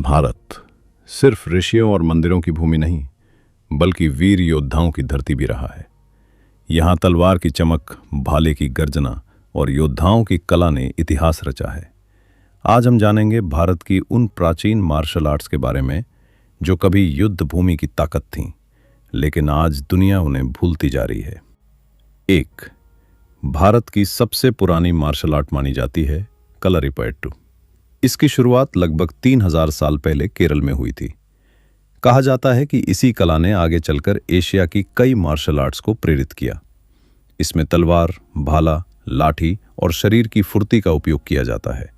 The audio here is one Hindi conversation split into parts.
भारत सिर्फ ऋषियों और मंदिरों की भूमि नहीं, बल्कि वीर योद्धाओं की धरती भी रहा है। यहाँ तलवार की चमक, भाले की गर्जना और योद्धाओं की कला ने इतिहास रचा है। आज हम जानेंगे भारत की उन प्राचीन मार्शल आर्ट्स के बारे में जो कभी युद्ध भूमि की ताकत थीं, लेकिन आज दुनिया उन्हें भूलती जा रही है। 1. भारत की सबसे पुरानी मार्शल आर्ट मानी जाती है कलरीपयट्टू। इसकी शुरुआत लगभग 3000 साल पहले केरल में हुई थी। कहा जाता है कि इसी कला ने आगे चलकर एशिया की कई मार्शल आर्ट्स को प्रेरित किया। इसमें तलवार, भाला, लाठी और शरीर की फुर्ती का उपयोग किया जाता है।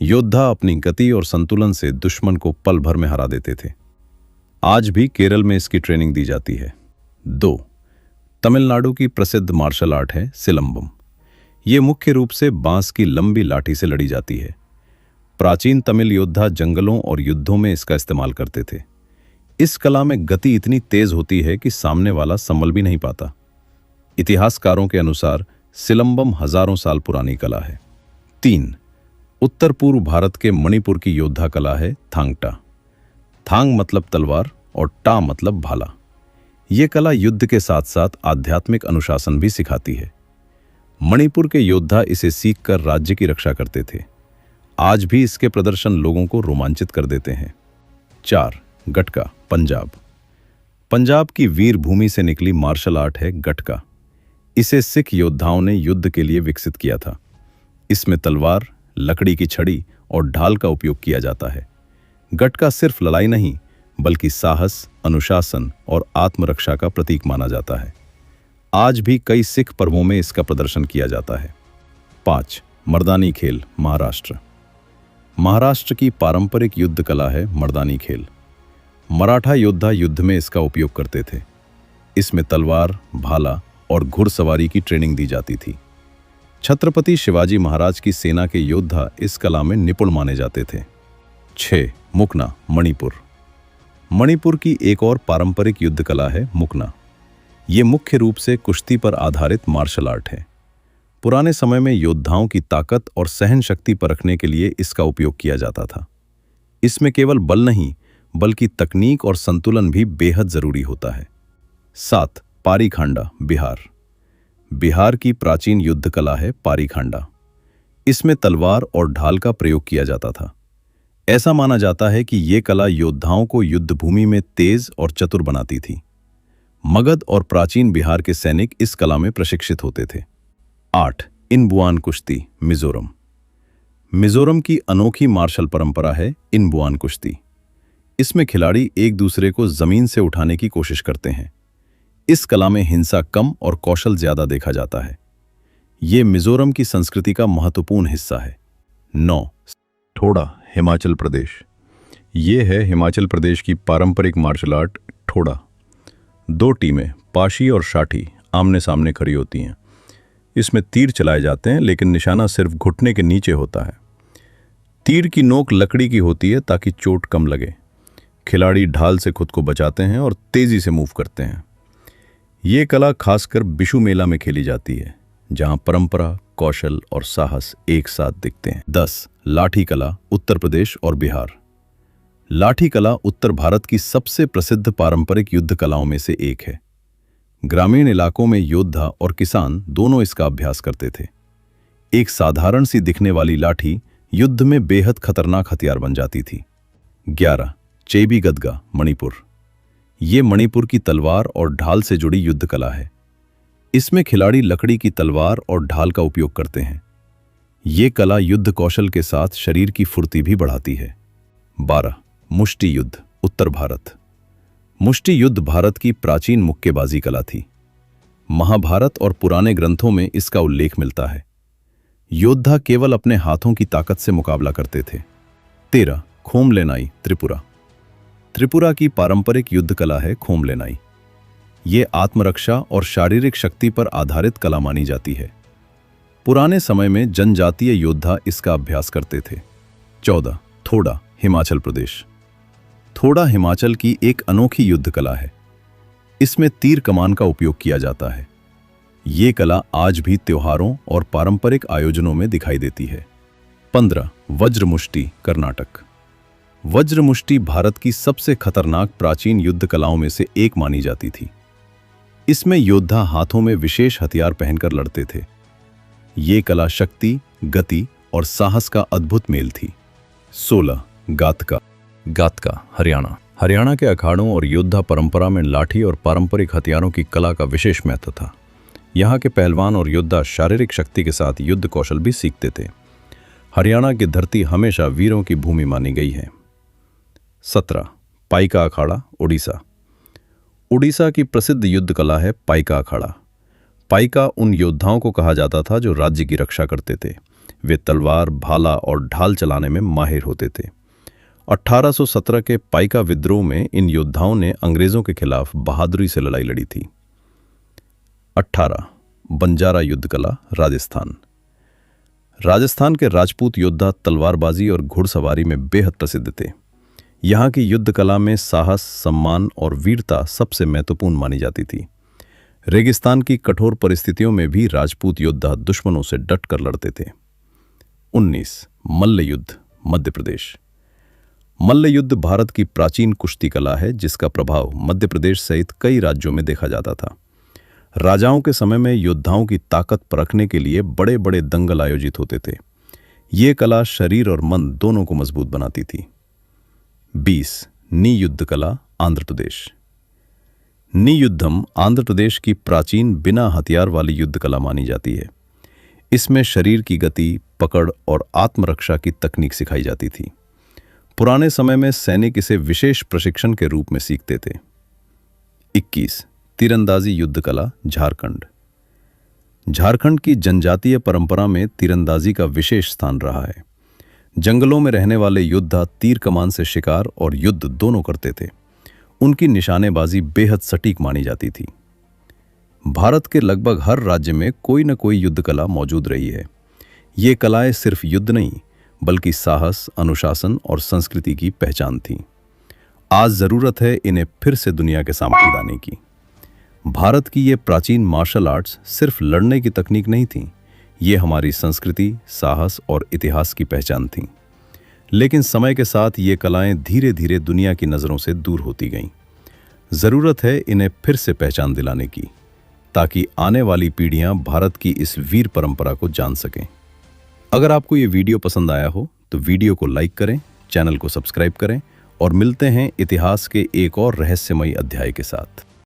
योद्धा अपनी गति और संतुलन से दुश्मन को पल भर में हरा देते थे। आज भी केरल में इसकी ट्रेनिंग दी जाती है। 2. तमिलनाडु की प्रसिद्ध मार्शल आर्ट है सिलंबम। ये मुख्य रूप से बांस की लंबी लाठी से लड़ी जाती है। प्राचीन तमिल योद्धा जंगलों और युद्धों में इसका इस्तेमाल करते थे। इस कला में गति इतनी तेज होती है कि सामने वाला संभल भी नहीं पाता। इतिहासकारों के अनुसार सिलंबम हजारों साल पुरानी कला है। 3. उत्तर पूर्व भारत के मणिपुर की योद्धा कला है थांगटा। थांग मतलब तलवार और टा मतलब भाला। ये कला युद्ध के साथ साथ आध्यात्मिक अनुशासन भी सिखाती है। मणिपुर के योद्धा इसे सीखकर राज्य की रक्षा करते थे। आज भी इसके प्रदर्शन लोगों को रोमांचित कर देते हैं। 4. गटका, पंजाब। पंजाब की वीर भूमि से निकली मार्शल आर्ट है गटका। इसे सिख योद्धाओं ने युद्ध के लिए विकसित किया था। इसमें तलवार, लकड़ी की छड़ी और ढाल का उपयोग किया जाता है। गटका सिर्फ लड़ाई नहीं, बल्कि साहस, अनुशासन और आत्मरक्षा का प्रतीक माना जाता है। आज भी कई सिख पर्वों में इसका प्रदर्शन किया जाता है। 5. मर्दानी खेल, महाराष्ट्र। महाराष्ट्र की पारंपरिक युद्ध कला है मर्दानी खेल। मराठा योद्धा युद्ध में इसका उपयोग करते थे। इसमें तलवार, भाला और घुड़सवारी की ट्रेनिंग दी जाती थी। छत्रपति शिवाजी महाराज की सेना के योद्धा इस कला में निपुण माने जाते थे। 6. मुकना, मणिपुर। मणिपुर की एक और पारंपरिक युद्ध कला है मुकना। ये मुख्य रूप से कुश्ती पर आधारित मार्शल आर्ट है। पुराने समय में योद्धाओं की ताकत और सहन शक्ति परखने के लिए इसका उपयोग किया जाता था। इसमें केवल बल नहीं, बल्कि तकनीक और संतुलन भी बेहद जरूरी होता है। 7. पारीखांडा, बिहार। बिहार की प्राचीन युद्ध कला है पारीखांडा। इसमें तलवार और ढाल का प्रयोग किया जाता था। ऐसा माना जाता है कि ये कला योद्धाओं को युद्ध भूमि में तेज और चतुर बनाती थी। मगध और प्राचीन बिहार के सैनिक इस कला में प्रशिक्षित होते थे। 8. इनबुआन कुश्ती, मिजोरम। मिजोरम की अनोखी मार्शल परंपरा है इनबुआन कुश्ती। इसमें खिलाड़ी एक दूसरे को जमीन से उठाने की कोशिश करते हैं। इस कला में हिंसा कम और कौशल ज्यादा देखा जाता है। ये मिजोरम की संस्कृति का महत्वपूर्ण हिस्सा है। 9. ठोडा, हिमाचल प्रदेश। ये है हिमाचल प्रदेश की पारंपरिक मार्शल आर्ट ठोडा। 2 टीमें, पाशी और शाठी, आमने सामने खड़ी होती हैं। इसमें तीर चलाए जाते हैं, लेकिन निशाना सिर्फ घुटने के नीचे होता है। तीर की नोक लकड़ी की होती है ताकि चोट कम लगे। खिलाड़ी ढाल से खुद को बचाते हैं और तेजी से मूव करते हैं। ये कला खासकर बिशु मेला में खेली जाती है, जहां परंपरा, कौशल और साहस एक साथ दिखते हैं। 10. लाठी कला, उत्तर प्रदेश और बिहार। लाठी कला उत्तर भारत की सबसे प्रसिद्ध पारंपरिक युद्ध कलाओं में से एक है। ग्रामीण इलाकों में योद्धा और किसान दोनों इसका अभ्यास करते थे। एक साधारण सी दिखने वाली लाठी युद्ध में बेहद खतरनाक हथियार बन जाती थी। 11. चेबी गदगा, मणिपुर। ये मणिपुर की तलवार और ढाल से जुड़ी युद्ध कला है। इसमें खिलाड़ी लकड़ी की तलवार और ढाल का उपयोग करते हैं। ये कला युद्ध कौशल के साथ शरीर की फुर्ती भी बढ़ाती है। 12. मुष्टि युद्ध, उत्तर भारत। मुष्टि युद्ध भारत की प्राचीन मुक्केबाजी कला थी। महाभारत और पुराने ग्रंथों में इसका उल्लेख मिलता है। योद्धा केवल अपने हाथों की ताकत से मुकाबला करते थे। 13. खोमलेनाई, त्रिपुरा। त्रिपुरा की पारंपरिक युद्ध कला है खोमलेनाई। ये आत्मरक्षा और शारीरिक शक्ति पर आधारित कला मानी जाती है। पुराने समय में जनजातीय योद्धा इसका अभ्यास करते थे। 14. थोड़ा, हिमाचल प्रदेश। थोड़ा हिमाचल की एक अनोखी युद्ध कला है। इसमें तीर कमान का उपयोग किया जाता है। ये कला आज भी त्योहारों और पारंपरिक आयोजनों में दिखाई देती है। 15. वज्र मुष्टि, कर्नाटक। वज्रमुष्टि भारत की सबसे खतरनाक प्राचीन युद्ध कलाओं में से एक मानी जाती थी। इसमें योद्धा हाथों में विशेष हथियार पहनकर लड़ते थे। ये कला शक्ति, गति और साहस का अद्भुत मेल थी। 16 गातका। गातका हरियाणा। हरियाणा के अखाड़ों और योद्धा परंपरा में लाठी और पारंपरिक हथियारों की कला का विशेष महत्व था। यहाँ के पहलवान और योद्धा शारीरिक शक्ति के साथ युद्ध कौशल भी सीखते थे। हरियाणा की धरती हमेशा वीरों की भूमि मानी गई है। 17 पाइका अखाड़ा उड़ीसा। उड़ीसा की प्रसिद्ध युद्ध कला है पाइका अखाड़ा। पाइका उन योद्धाओं को कहा जाता था जो राज्य की रक्षा करते थे। वे तलवार, भाला और ढाल चलाने में माहिर होते थे। 1817 के पाइका विद्रोह में इन योद्धाओं ने अंग्रेजों के खिलाफ बहादुरी से लड़ाई लड़ी थी। 18 बंजारा युद्ध कला राजस्थान। राजस्थान के राजपूत योद्धा तलवारबाजी और घुड़सवारी में बेहद प्रसिद्ध थे। यहाँ की युद्ध कला में साहस, सम्मान और वीरता सबसे महत्वपूर्ण मानी जाती थी। रेगिस्तान की कठोर परिस्थितियों में भी राजपूत योद्धा दुश्मनों से डटकर लड़ते थे। 19 मल्ल युद्ध मध्य प्रदेश। मल्ल युद्ध भारत की प्राचीन कुश्ती कला है जिसका प्रभाव मध्य प्रदेश सहित कई राज्यों में देखा जाता था। राजाओं के समय में योद्धाओं की ताकत परखने के लिए बड़े बड़े दंगल आयोजित होते थे। ये कला शरीर और मन दोनों को मजबूत बनाती थी। 20 नी युद्ध कला आंध्र प्रदेश। नी युद्धम आंध्र प्रदेश की प्राचीन बिना हथियार वाली युद्ध कला मानी जाती है। इसमें शरीर की गति, पकड़ और आत्मरक्षा की तकनीक सिखाई जाती थी। पुराने समय में सैनिक इसे विशेष प्रशिक्षण के रूप में सीखते थे। 21 तीरंदाजी युद्ध कला झारखंड। झारखंड की जनजातीय परंपरा में तीरंदाजी का विशेष स्थान रहा है। जंगलों में रहने वाले योद्धा तीर कमान से शिकार और युद्ध दोनों करते थे। उनकी निशानेबाजी बेहद सटीक मानी जाती थी। भारत के लगभग हर राज्य में कोई न कोई युद्ध कला मौजूद रही है। ये कलाएं सिर्फ युद्ध नहीं बल्कि साहस, अनुशासन और संस्कृति की पहचान थीं। आज जरूरत है इन्हें फिर से दुनिया के सामने लाने की। भारत की ये प्राचीन मार्शल आर्ट्स सिर्फ लड़ने की तकनीक नहीं थी, ये हमारी संस्कृति, साहस और इतिहास की पहचान थी। लेकिन समय के साथ ये कलाएं धीरे धीरे दुनिया की नज़रों से दूर होती गईं। ज़रूरत है इन्हें फिर से पहचान दिलाने की ताकि आने वाली पीढ़ियां भारत की इस वीर परंपरा को जान सकें। अगर आपको ये वीडियो पसंद आया हो तो वीडियो को लाइक करें, चैनल को सब्सक्राइब करें और मिलते हैं इतिहास के एक और रहस्यमयी अध्याय के साथ।